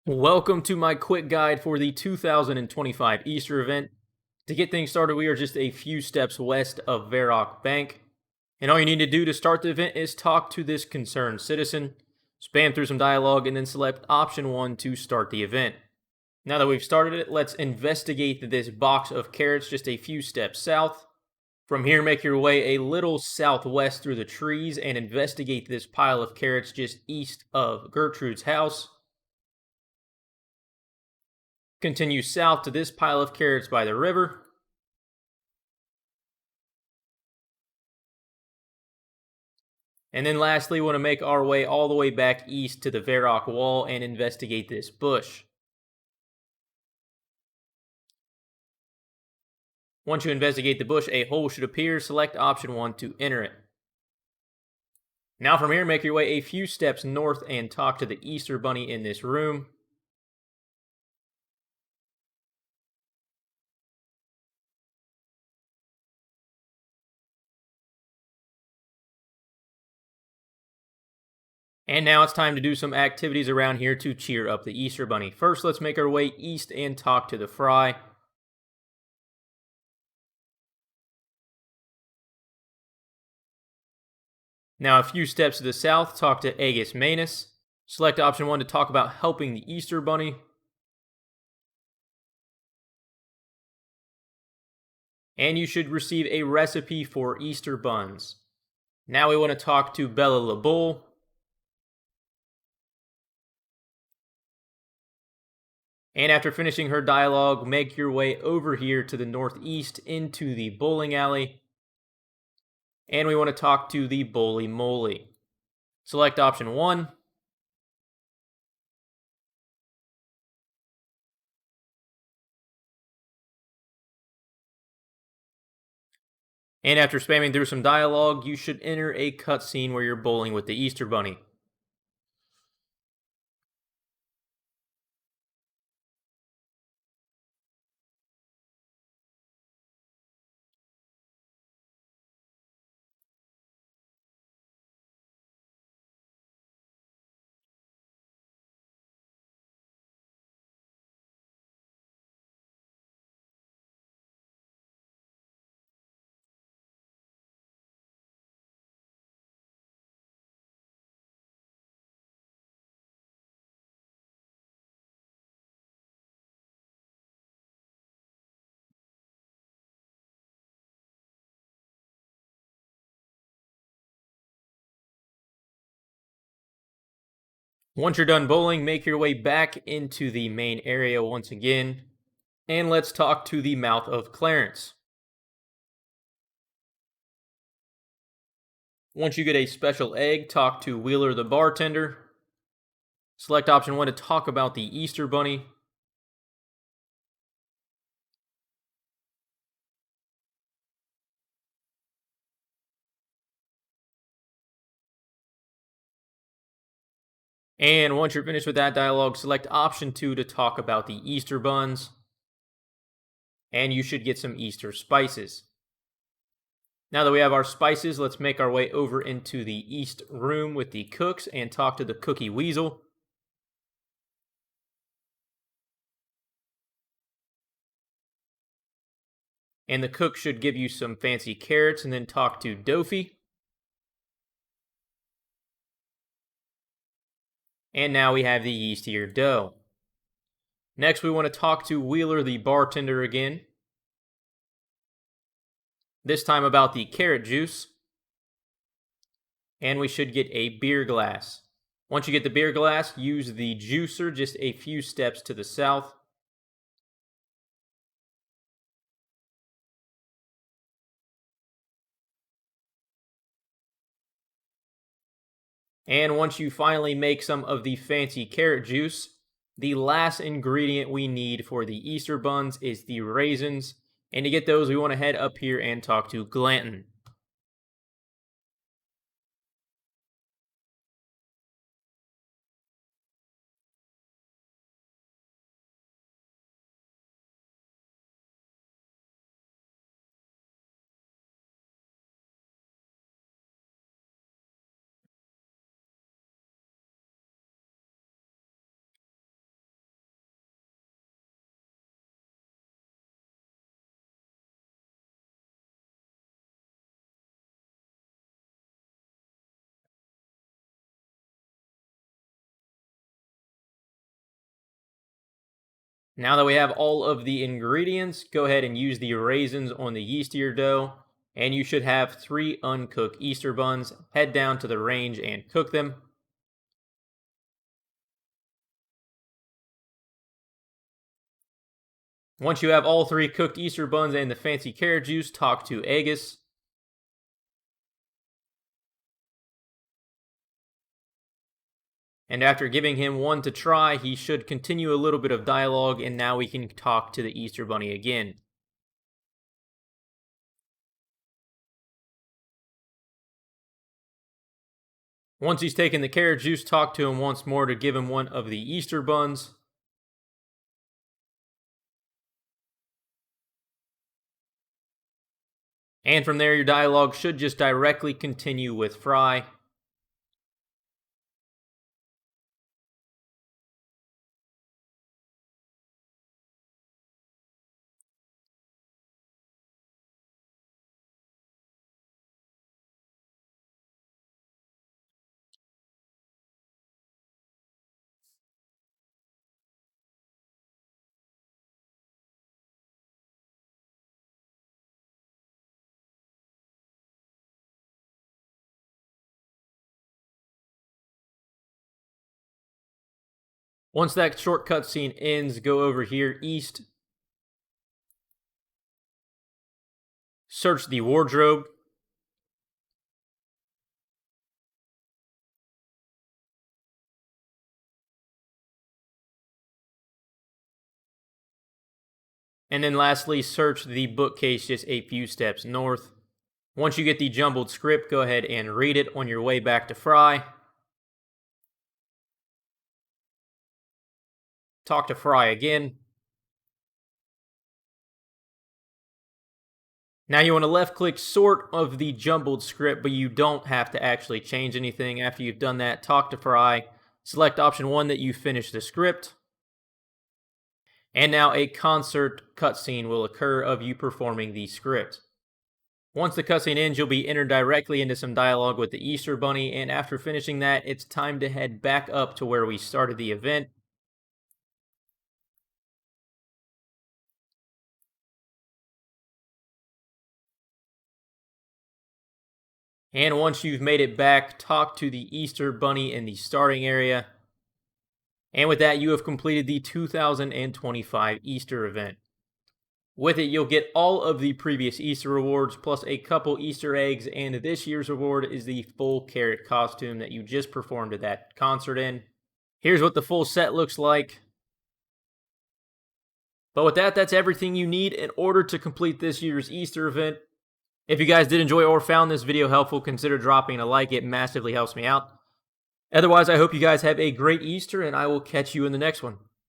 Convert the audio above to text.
Welcome to my quick guide for the 2025 Easter event. To get things started, we are just a few steps west of Varrock Bank. And all you need to do to start the event is talk to this concerned citizen, spam through some dialogue, and then select option 1 to start the event. Now that we've started it, let's investigate this box of carrots just a few steps south. From here, make your way a little southwest through the trees and investigate this pile of carrots just east of Gertrude's house. Continue south to this pile of carrots by the river. And then lastly, we want to make our way all the way back east to the Varrock Wall and investigate this bush. Once you investigate the bush, a hole should appear. Select option 1 to enter it. Now from here, make your way a few steps north and talk to the Easter Bunny in this room. And now it's time to do some activities around here to cheer up the Easter Bunny. First, let's make our way east and talk to the Fry. Now a few steps to the south, talk to Aegis Manus. Select option 1 to talk about helping the Easter Bunny. And you should receive a recipe for Easter buns. Now we want to talk to Bella LeBull. And after finishing her dialogue, make your way over here to the northeast into the bowling alley. And we want to talk to the Bully Moly. Select option 1. And after spamming through some dialogue, you should enter a cutscene where you're bowling with the Easter Bunny. Once you're done bowling, make your way back into the main area once again. And let's talk to the Mouth of Clarence. Once you get a special egg, talk to Wheeler the bartender. Select option 1 to talk about the Easter Bunny. And once you're finished with that dialogue, select option 2 to talk about the Easter buns. And you should get some Easter spices. Now that we have our spices, let's make our way over into the East room with the cooks and talk to the Cookie Weasel. And the cook should give you some fancy carrots, and then talk to Dofi. And now we have the yeastier dough. Next, we want to talk to Wheeler the bartender again. This time about the carrot juice. And we should get a beer glass. Once you get the beer glass, use the juicer just a few steps to the south. And once you finally make some of the fancy carrot juice, the last ingredient we need for the Easter buns is the raisins. And to get those, we want to head up here and talk to Glanton. Now that we have all of the ingredients, go ahead and use the raisins on the yeastier dough, and you should have 3 uncooked Easter buns. Head down to the range and cook them. Once you have all 3 cooked Easter buns and the fancy carrot juice, talk to Agus. And after giving him one to try, he should continue a little bit of dialogue, and now we can talk to the Easter Bunny again. Once he's taken the carrot juice, talk to him once more to give him one of the Easter buns. And from there, your dialogue should just directly continue with Fry. Once that short cutscene ends, go over here east. Search the wardrobe. And then lastly, search the bookcase just a few steps north. Once you get the jumbled script, go ahead and read it on your way back to Fry. Talk to Fry again. Now you want to left click sort of the jumbled script, but you don't have to actually change anything. After you've done that, talk to Fry. Select option 1 that you finish the script. And now a concert cutscene will occur of you performing the script. Once the cutscene ends, you'll be entered directly into some dialogue with the Easter Bunny, and after finishing that, it's time to head back up to where we started the event. And once you've made it back, talk to the Easter Bunny in the starting area. And with that, you have completed the 2025 Easter event. With it, you'll get all of the previous Easter rewards, plus a couple Easter eggs, and this year's reward is the full carrot costume that you just performed at that concert in. Here's what the full set looks like. But with that, that's everything you need in order to complete this year's Easter event. If you guys did enjoy or found this video helpful, consider dropping a like. It massively helps me out. Otherwise, I hope you guys have a great Easter, and I will catch you in the next one.